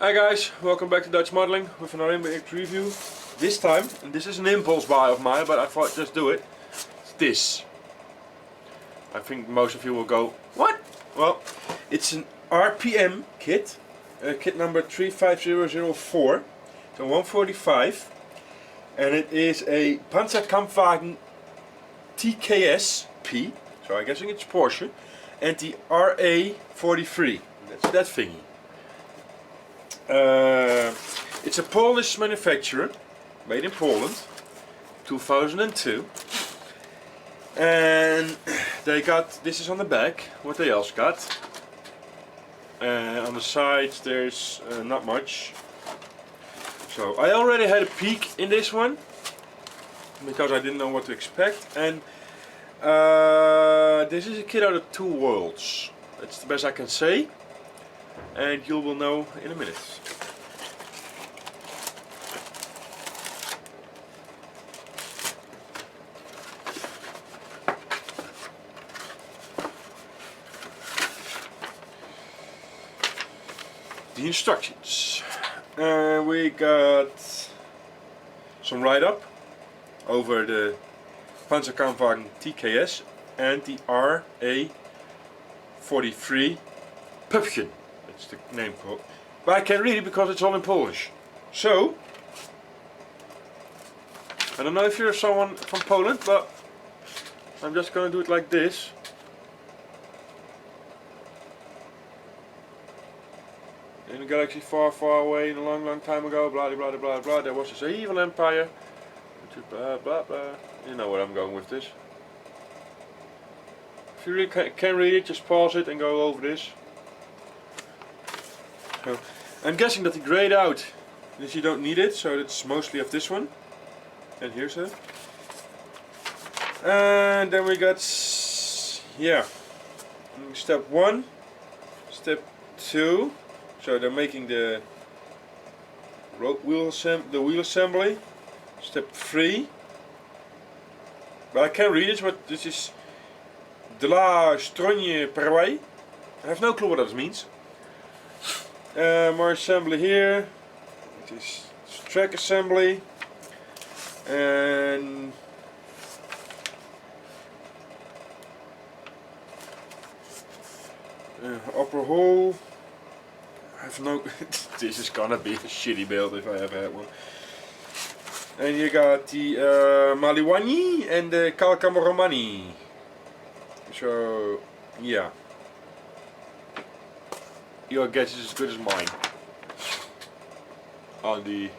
Hi guys, welcome back to Dutch Modeling with another impact review. This time, and this is an impulse buy of mine, but I thought just do it. It's this. I think most of you will go, what? Well, it's an RPM kit, kit number 35004, so 145, and it is a PzKpfW TKS P, so I'm guessing it's Porsche, and the RA43. That's that thingy. It's a Polish manufacturer, made in Poland, 2002, and they got, this is on the back, what they else got. On the sides there's not much. So I already had a peek in this one, because I didn't know what to expect, and this is a kit out of two worlds. That's the best I can say, and you will know in a minute. The instructions. We got some write-up over the PzKpfW TKS and the RA43 Pumpkin. That's the name called. But I can't read it because it's all in Polish. So, I don't know if you're someone from Poland, but I'm just gonna do it like this. In a galaxy far, far away, in a long, long time ago, blah blah blah blah blah, there was this evil empire. Blah blah blah. You know where I'm going with this. If you really can't read it, just pause it and go over this. So, I'm guessing that the grayed out is you don't need it, so it's mostly of this one. And here's it. And then we got, yeah, step 1, step 2. So they're making the wheel assembly. Step 3. But I can't read it, but this is de la Stronje Perway. I have no clue what that means. More assembly here. It is track assembly. And upper hole. I have no. This is gonna be a shitty build if I ever had one. And you got the Maliwani and the Kalkamaromani. So yeah, your guess is as good as mine on the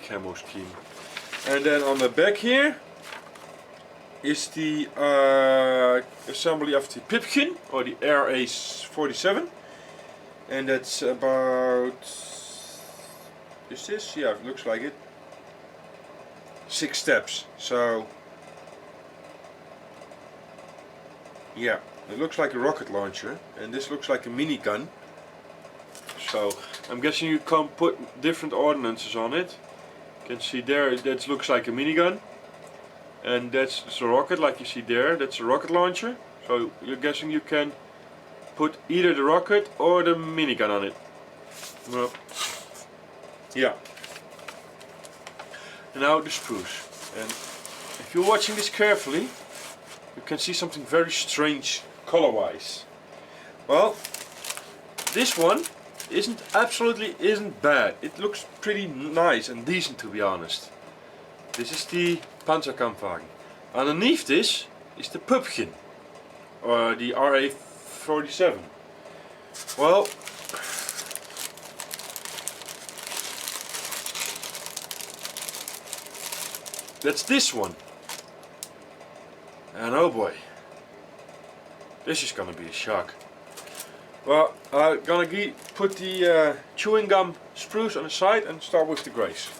camo scheme. And then on the back here is the assembly of the Pipkin, or the RA47, and that's about, is this? Yeah, it looks like it. 6 steps. So yeah, it looks like a rocket launcher, and this looks like a minigun. So I'm guessing you can put different ordnances on it. You can see there, that looks like a minigun. And that's a rocket, like you see there, that's a rocket launcher. So you're guessing you can put either the rocket or the minigun on it. Well, yeah. And now the spruce. And if you're watching this carefully, you can see something very strange color-wise. Well, this one absolutely isn't bad. It looks pretty nice and decent, to be honest. This is the PzKpfW. Underneath this is the Pumpkin, or the RA47. Well, that's this one. And oh boy, this is gonna be a shock. Well, I'm gonna put the chewing gum spruce on the side and start with the grays.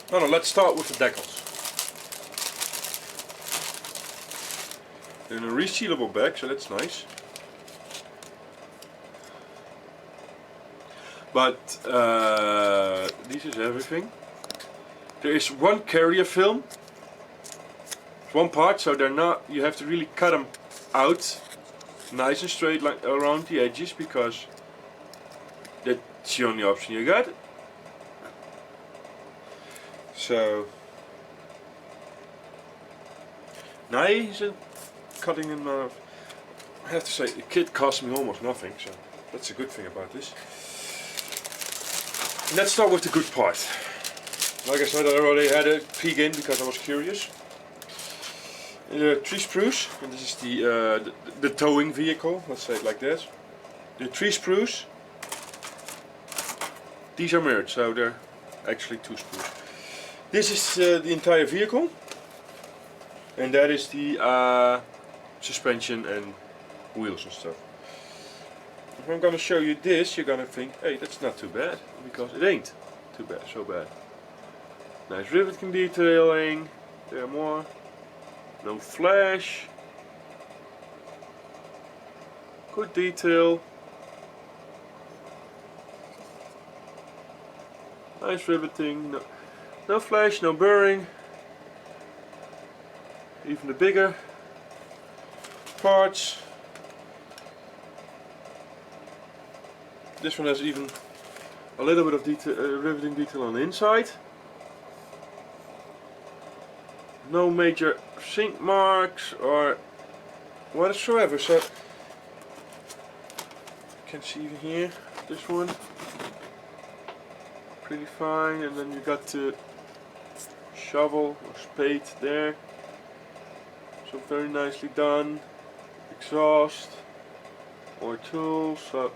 No, let's start with the decals. They're in a resealable bag, so that's nice. But this is everything. There is one carrier film, one part, so they're not. You have to really cut them out nice and straight like around the edges, because that's the only option you got. So nice and cutting them out. I have to say, the kit cost me almost nothing, so that's a good thing about this. Let's start with the good part. Like I said, I already had a peek in because I was curious. 3 sprues, and this is the towing vehicle, let's say it like this. The 3 sprues, these are mirrored, so they're actually 2 sprues. This is the entire vehicle, and that is the suspension and wheels and stuff. If I'm gonna show you this, you're gonna think, hey, that's not too bad, because it ain't too bad, so bad. Nice riveting detailing, there are more, no flash, good detail, nice riveting, no flash, no burring, even the bigger parts. This one has even a little bit of detail, riveting detail on the inside. No major sink marks or whatsoever. So you can see even here, this one, pretty fine. And then you got the shovel or spade there. So very nicely done. Exhaust or tools. So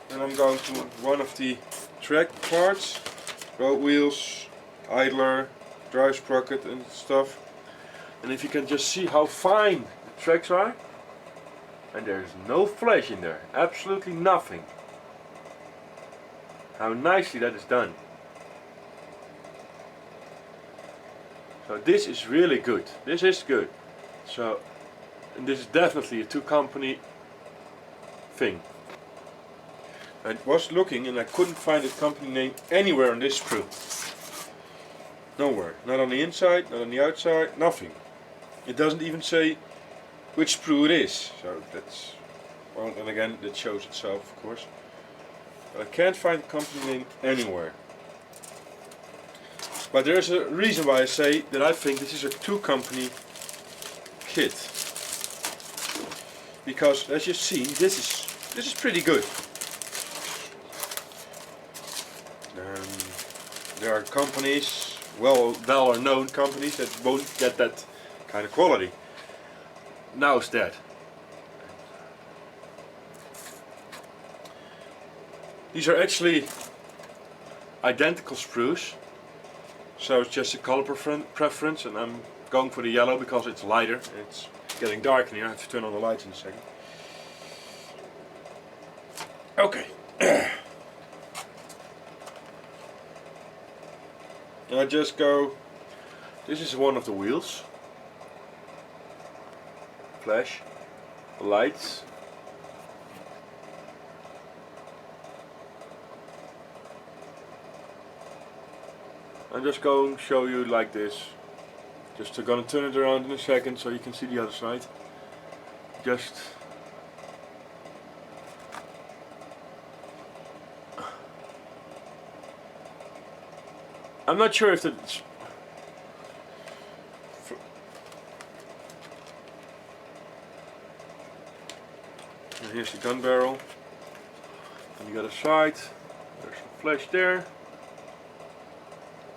then I'm going to one of the track parts, road wheels, idler, drive sprocket and stuff. And if you can just see how fine the tracks are, and there's no flash in there, absolutely nothing. How nicely that is done. So this is really good. This is good. So, and this is definitely a 2 company thing. I was looking and I couldn't find the company name anywhere on this sprue. Nowhere. Not on the inside, not on the outside, nothing. It doesn't even say which sprue it is. So that's, well, and again, that shows itself, of course. But I can't find the company name anywhere. But there's a reason why I say that I think this is a 2 company kit. Because as you see, this is pretty good. There are companies, well-known companies, that won't get that kind of quality. Now it's that. These are actually identical sprues, so it's just a color preference, and I'm going for the yellow because it's lighter. It's getting dark in here. I have to turn on the lights in a second. Okay. And I just go, this is one of the wheels, flash, lights, I'm just going to show you like this. Just gonna turn it around in a second so you can see the other side. Just I'm not sure if that's and here's the gun barrel. And you got a sight. There's some flash there.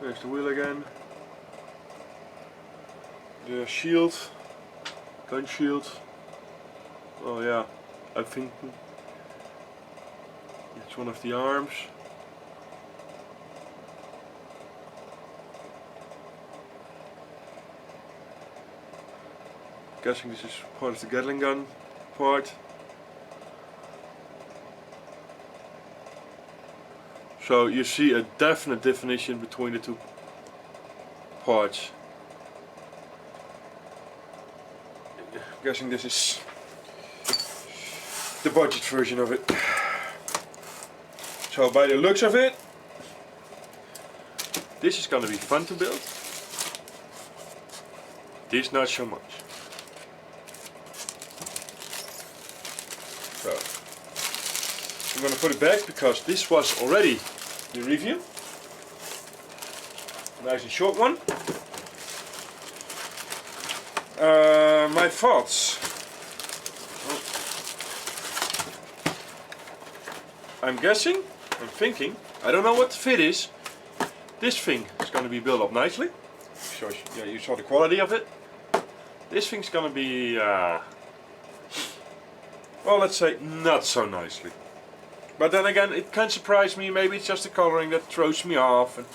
There's the wheel again. The shield, gun shield. Oh yeah, I think it's one of the arms. Guessing this is part of the Gatling gun part. So you see a definite definition between the 2 parts. I'm guessing this is the budget version of it. So by the looks of it, this is going to be fun to build. This not so much. So I'm gonna put it back because this was already the review. Nice and short one. My thoughts. I'm guessing, I'm thinking, I don't know what the fit is. This thing is going to be built up nicely. So yeah, you saw the quality of it. This thing's going to be, well, let's say not so nicely. But then again, it can surprise me. Maybe it's just the coloring that throws me off. And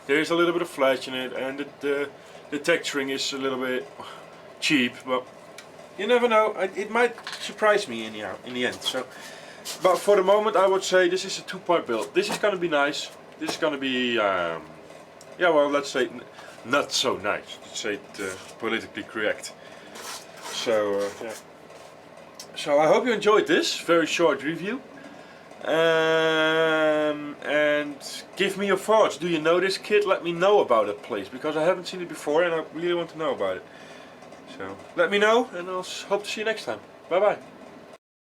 there's a little bit of flash in it, and the texturing is a little bit cheap. But you never know. It might surprise me in the end. So. But for the moment I would say this is a 2-part build. This is going to be nice. This is going to be, yeah, well, let's say not so nice. Let's say it politically correct. So, yeah. So I hope you enjoyed this very short review. And give me your thoughts. Do you know this kit? Let me know about it, please. Because I haven't seen it before and I really want to know about it. So let me know and I'll hope to see you next time. Bye bye.